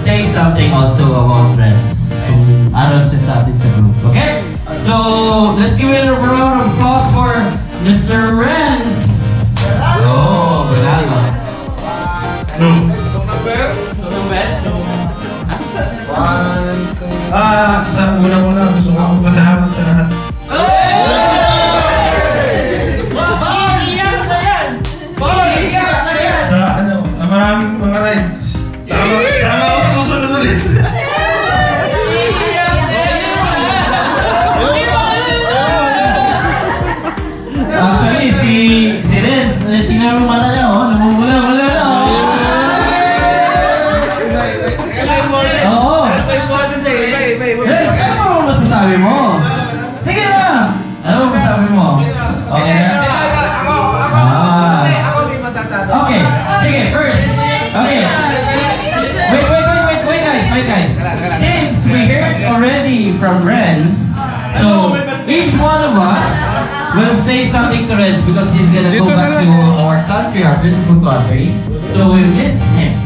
Speaker 4: say something also about Renz. Kung ano siya sa atin sa group. Okay? So, let's give it a round of applause for Mr. Renz. Oh, wala ka.
Speaker 3: Sa una-una, gusto ko magpasalamat sa lahat. Sa maraming mga rides. Sama ako sa susunod ulit.
Speaker 4: Actually, si Renz, tingnan mo mata niya, oh, namumula-mula na, oh. Oo. Renz, ano mo masasabi mo? Sige na! Ano mo masasabi mo? Okay na?
Speaker 6: Ako may masasabi.
Speaker 4: Okay, sige, first. Okay. Wait guys. Since we heard already from Renz, so each one of us will say something to Renz because he's gonna go
Speaker 5: Dito
Speaker 4: back
Speaker 5: na
Speaker 4: to
Speaker 5: lang.
Speaker 4: our country, our beautiful country. So we miss him.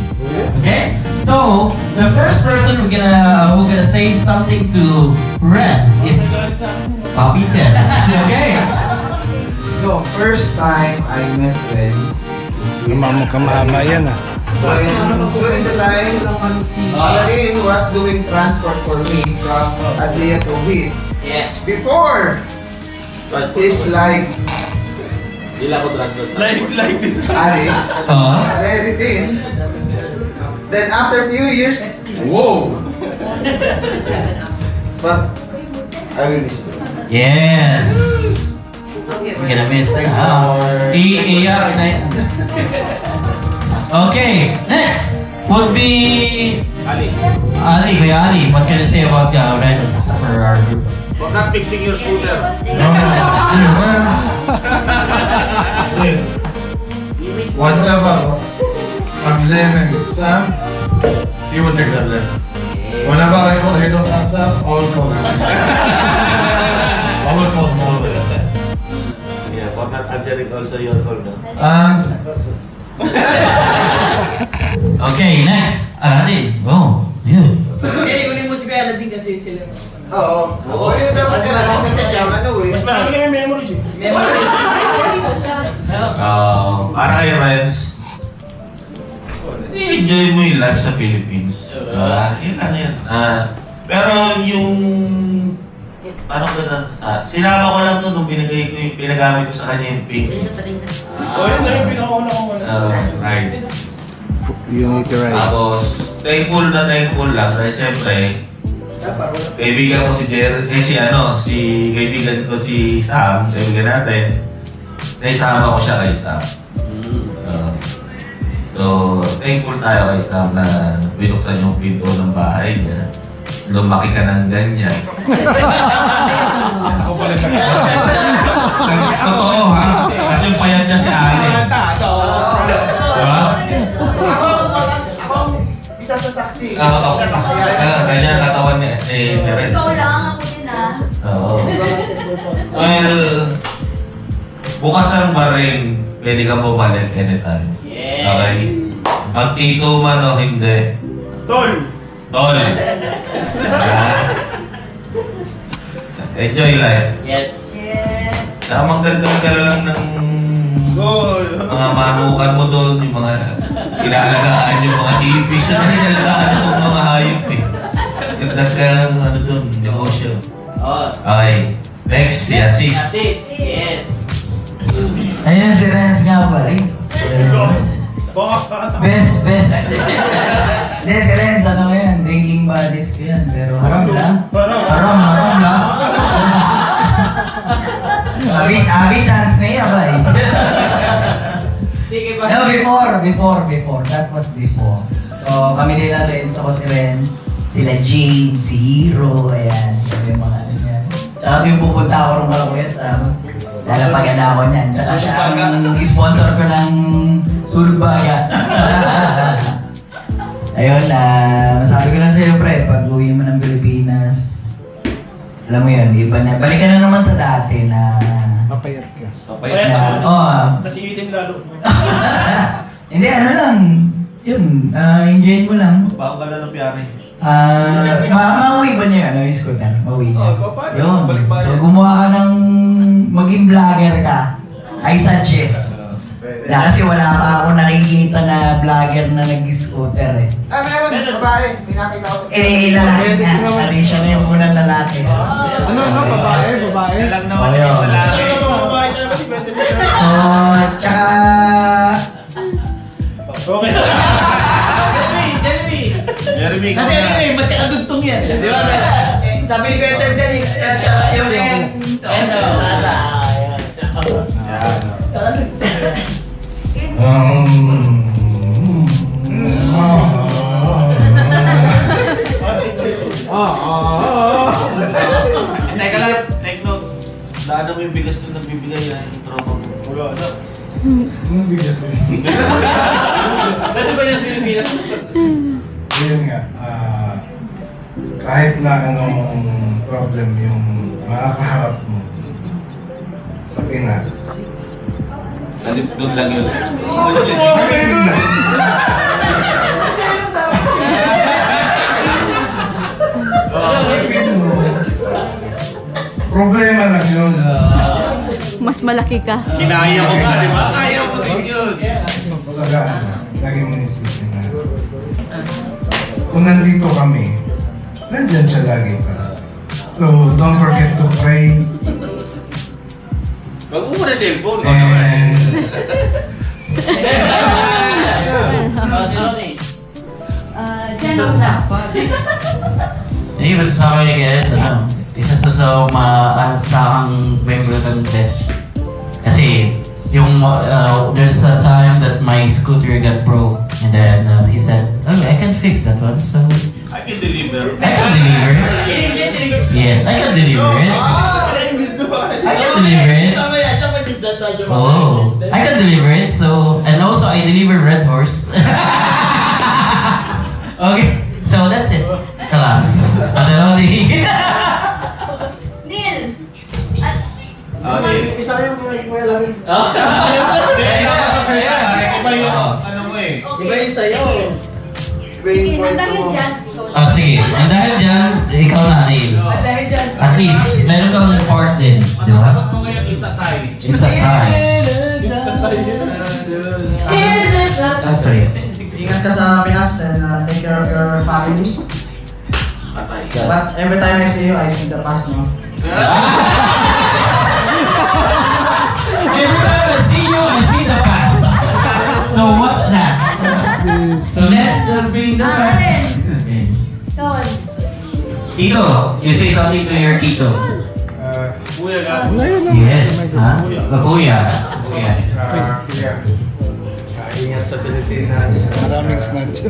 Speaker 4: Okay? So the first person who gonna say something to Renz is Bobby Tens. Okay?
Speaker 7: So, first time I met friends
Speaker 5: Kamahaba yan ah.
Speaker 7: during the time Alain was doing transport for me from Adlia to Wheat.
Speaker 4: Yes.
Speaker 7: Before, it's like
Speaker 3: Like this.
Speaker 7: Ali,
Speaker 4: Oh.
Speaker 7: everything. Then after few years,
Speaker 3: Whoa!
Speaker 7: but I will miss you.
Speaker 4: Yes. We're gonna miss. Iiyak na yan. Okay, next would be Ali. Kuya Ali, what can you say about Renz for our group?
Speaker 1: For not fixing your scooter.
Speaker 3: Whatever I'm blaming Sam, he will take that blame. Whenever I call, he don't answer, I will call him. I will call him always.
Speaker 1: Yeah, for not answering also your call, no?
Speaker 3: And
Speaker 4: Okay, next. Aladdin. Go. You.
Speaker 6: Kaya ikunin mo si Kuya Aladdin kasi sila.
Speaker 7: Oo. Oo, yun naman sila kasi siya, ano eh.
Speaker 8: Mas marami kami memories eh.
Speaker 6: Memories.
Speaker 1: Para kay Renz, enjoy mo yung life sa Philippines. Yun lang yan. Pero yung ano ko na sinama ko lang to nung binigay ko yung pinagamit ko sa kanya yung pink.
Speaker 8: Yun na yung pinakauna ko.
Speaker 1: Right.
Speaker 5: You need to ride.
Speaker 1: Tapos, thankful lang dahil siyempre, kaibigan ko si Jerry, kaibigan ko si Sam, kaibigan natin, naisama ko siya kay Sam. So, thankful tayo kay Sam na binuksan yung pinto ng bahay niya. Lumaki ka ng ganyan.
Speaker 8: Ako pala siya.
Speaker 1: Totoo ha? Kasi yung payat niya si Ali. Diba?
Speaker 7: Isa sa saksi.
Speaker 1: Ganyan katawan niya.
Speaker 2: Ikaw lang, ako din ah.
Speaker 1: Oo. Well, bukas ang baring, pwede ka bumalik anytime. Okay? Magtito man o hindi.
Speaker 8: Tol!
Speaker 1: Tol! Enjoy life.
Speaker 6: Yes.
Speaker 2: Yes.
Speaker 1: Tamang dagdag ka lang ng mga manukan mo doon, yung mga kinalagaan, yung mga tipis na kinalagaan ng mga hayop eh. Dagdag ka lang ng ano doon, negosyo. Okay. Next, si Asis.
Speaker 6: Yes.
Speaker 4: Ayun si Renz nga pala. Best. Hindi, si Renz, ano yan? Drinking buddies ko yan. Pero haram lang. Haram lang. Abi chance na yan, bay. Before. That was before. So, kami nila Renz, ako si Renz, sila Jade, si Hero, ayan. Sabi yung mga ano yan. Tsaka yung pupunta ako ng Malakwesta. Lalapagan ako niyan. Tsaka siya ang sponsor ko ng Surbaga. Ayun, masabi ko lang sa'yo, pre, pag uwi mo ng Pilipinas, alam mo yun, iba na. Balikan na naman sa dati na...
Speaker 5: Papayat ka.
Speaker 8: Tapos iitin lalo.
Speaker 4: Hindi, ano lang. Yun, enjoy mo lang.
Speaker 1: Bago ka lang ng piyari.
Speaker 4: Mauwi ba niya yung scooter? Mauwi niya.
Speaker 7: paano?
Speaker 4: Yun.
Speaker 7: Balik-balik.
Speaker 4: So, gumawa ka ng maging vlogger ka. I suggest. Kasi wala pa ako nakikita na vlogger na nag-scooter eh.
Speaker 7: Meron, babae. May nakita ko sa...
Speaker 4: Lalaki nga. Kasi siya na yung unang lalaki.
Speaker 5: Ano, babae?
Speaker 1: Kaya lang naman
Speaker 4: Ayun.
Speaker 1: yung lalaki.
Speaker 8: Babae na naman si Quentin.
Speaker 4: So, tsaka...
Speaker 8: Okay.
Speaker 1: Jeremy,
Speaker 6: Kasi ano yun eh, magkakadugtong yan. Di ba? Sabi ni Kuya Ted yan eh, yung nasa.
Speaker 1: Teka lang, take note. Daan mo yung bigas nung nagbibigay yung tropa mo.
Speaker 8: Wala na.
Speaker 3: Anong bigas ko yun?
Speaker 6: Pwede ba yung Pilipinas?
Speaker 3: Yun nga, kahit na anong problem yung makakaharap mo sa Pinas,
Speaker 1: Doon lang yun.
Speaker 3: problema lang yun.
Speaker 9: Mas malaki ka.
Speaker 1: Kinaya ko nga, di ba? Kaya ko din yun.
Speaker 3: Talaga, lagi mo isipin na kung nandito kami, nandyan siya lagi para sa akin. So, don't forget to pray
Speaker 1: Wag mo muna cellphone.
Speaker 3: and
Speaker 2: Send out na.
Speaker 4: Hindi, basta sa akin guys, isa sa maasahang member ng test. Kasi, there's a time that my scooter got broke and then he said, oh, I can fix that one, so
Speaker 1: I can deliver.
Speaker 4: I can deliver.
Speaker 6: In English,
Speaker 4: Yes, I can deliver it. I can deliver it. Oh, I can deliver it. So, and also I deliver Red Horse. Okay, so that's it. Class. Aderoli.
Speaker 2: Neil!
Speaker 8: Isa yung kuya namin.
Speaker 3: Iba yung ano mo eh.
Speaker 2: Okay.
Speaker 6: sayo.
Speaker 7: Iba yung
Speaker 2: Sige,
Speaker 7: kwento
Speaker 2: dahil
Speaker 7: mo.
Speaker 2: dyan.
Speaker 4: Oh, sige. And dahil dyan, ikaw na, Neil.
Speaker 6: Dahil dyan.
Speaker 4: At least, meron kang part din. Di ba?
Speaker 3: Dapat mo ngayon it's a tie.
Speaker 4: It's a tie.
Speaker 2: Is it that?
Speaker 4: Oh, sorry.
Speaker 8: Ingat ka sa Pinas and take care of your family. But every time I see you, I see the past, no?
Speaker 4: Every time I see you, I see the past. So what's that? So let's bring the past. Okay.
Speaker 2: Go on.
Speaker 4: Tito, you say something to your Tito.
Speaker 5: Ngayon lang.
Speaker 4: Yes. Ha? Kuya. Kuya.
Speaker 6: Ingat sa Pilipinas.
Speaker 5: Maraming snatcher.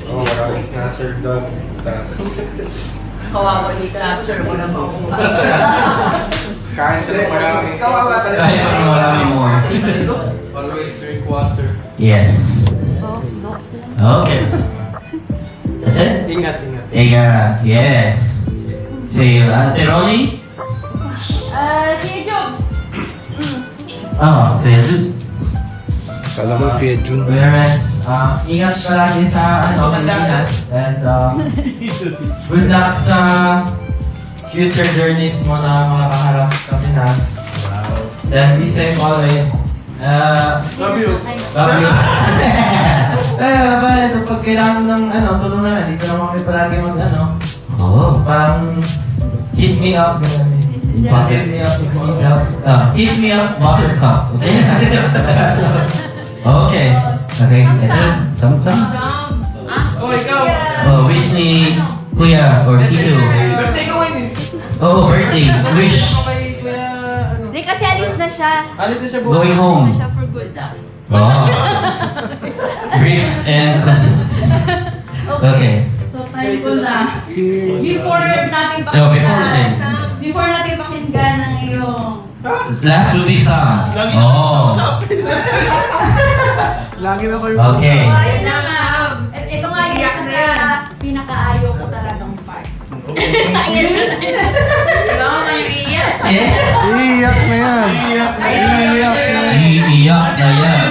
Speaker 6: Oo, maraming snatcher doon.
Speaker 2: Kawawa ni Snatcher mo na
Speaker 6: Kain ka ng marami. Kawawa sa
Speaker 4: Kaya pa marami more.
Speaker 6: Always drink water.
Speaker 4: Yes. Okay. That's it?
Speaker 6: Ingat.
Speaker 4: Yeah. Yes. Say, Teroli?
Speaker 2: Tia Jobs.
Speaker 4: Oh, Pedro.
Speaker 5: Kala ko Piedjun.
Speaker 4: Whereas, ingat palagi sa Pilipinas and good luck sa future journeys mo na mga kaharap sa Pinas. Then be safe always.
Speaker 3: Love you.
Speaker 4: Love you. Pag kailangan ng tulong namin, dito naman kami palagi parang hit me up. Hit me up. Hit me up, buttercup. Okay. Okay. Ito, Samsung.
Speaker 6: Oh, ikaw!
Speaker 4: Oh, wish ni Kuya or Tito.
Speaker 6: Birthday ko ngayon
Speaker 4: Oh, birthday. Wish.
Speaker 2: Hindi kasi alis na siya.
Speaker 6: Alis na siya
Speaker 4: Going home.
Speaker 2: Alis na siya for good.
Speaker 4: Oh. Brief and concise. Okay.
Speaker 2: So, time ko na. Before natin
Speaker 4: No, before then.
Speaker 2: Before natin pakinggan ang iyong
Speaker 4: Last will be song. Oh.
Speaker 5: Lagi na kayo.
Speaker 4: Okay.
Speaker 2: ayun na nga. Ito nga yung isa sa pinakaayaw ko talagang part.
Speaker 5: Iiyak na yan. Iiyak na yan.
Speaker 4: Iiyak na yan.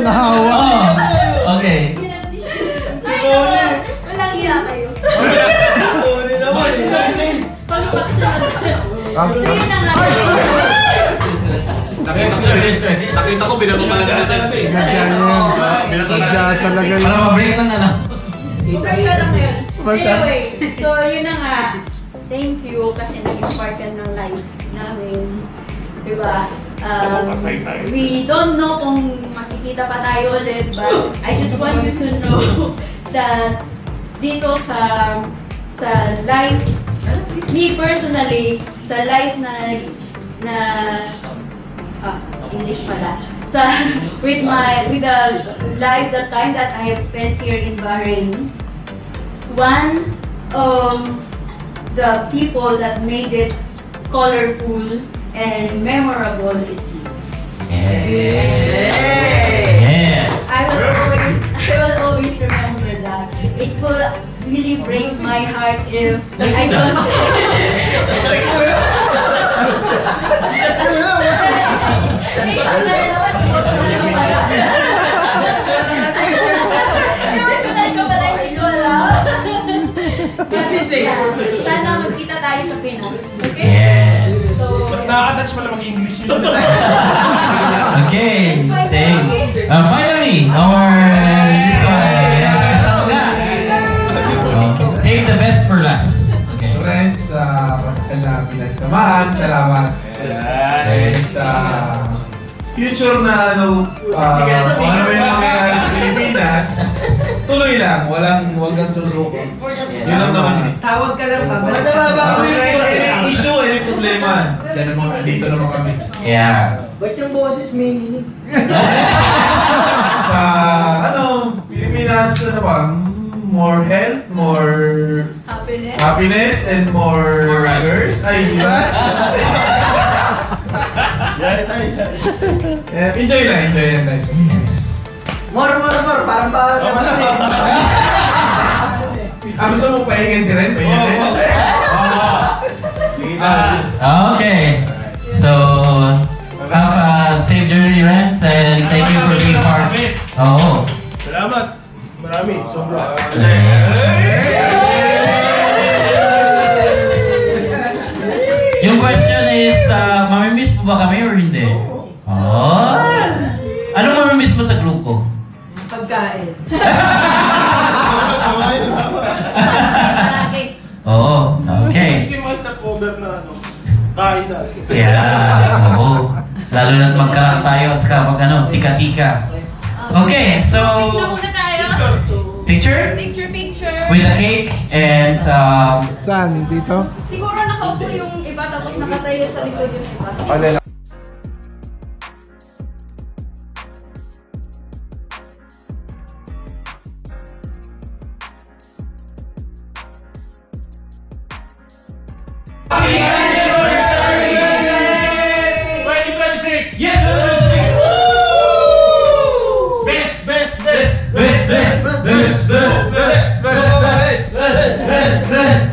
Speaker 5: Nahawa.
Speaker 4: Oh. Okay.
Speaker 2: Walang iya kayo. Pag-paksyon. Ayun na nga.
Speaker 3: Nakita ko, binato talaga natin.
Speaker 5: Sadya yan. Sadya talaga yan.
Speaker 4: Para ma-break lang na.
Speaker 2: Paksyon na ngayon. Anyway, so yun na nga. Thank you kasi naging part ka ng life namin. Diba? We don't know kung makikita pa tayo ulit, but I just want you to know that dito sa life, me personally, sa life na English pala. With the life, the time that I have spent here in Bahrain, one of the people that made it colorful and memorable is you.
Speaker 4: Yes. Yes.
Speaker 2: I will always remember that. It will really break my heart if I don't Sana magkita tayo sa Pinas. Okay?
Speaker 4: Yes.
Speaker 2: So,
Speaker 3: Mas nakaka-touch pala mag-English yun.
Speaker 4: Okay. Thanks. Finally, our this one. Save the best for last. Okay.
Speaker 5: Friends, kailangan pinagsamahan. Salamat. And sa future na kung ano ba yung mangyayari sa Pilipinas, tuloy lang. Huwag kang susuko. Yun lang naman yun eh.
Speaker 6: Tawag ka lang pa.
Speaker 5: Tapos may issue, may problema. Dahil naman, dito naman kami.
Speaker 4: Yeah.
Speaker 6: Ba't yung boses may hinig?
Speaker 5: Sa, Pilipinas, more health, more happiness, and more
Speaker 4: More rights.
Speaker 5: girls. Ay, di ba? Enjoy lang life.
Speaker 4: Yes.
Speaker 6: More. Parang pa labas na
Speaker 5: Gusto mo pahingan si Ren? Pahingan Ren?
Speaker 4: Okay. So, have a safe journey, friends, and thank you for being part. Oh.
Speaker 3: Salamat. Marami. Sobra.
Speaker 4: Yung question is, mamimiss mo ba kami or hindi? Oh. Anong mamimiss mo sa grupo?
Speaker 2: Pagkain.
Speaker 4: Oo. Okay.
Speaker 3: Maski mga stopover na kain na.
Speaker 4: Yeah. Oo. Lalo na't magkaroon tayo at saka tika-tika. Okay, so...
Speaker 2: Tignan muna tayo.
Speaker 4: Picture?
Speaker 2: Picture.
Speaker 4: With a cake and
Speaker 8: Saan? Dito?
Speaker 2: Siguro nakaupo yung iba tapos nakatayo sa likod yung iba.
Speaker 4: Best!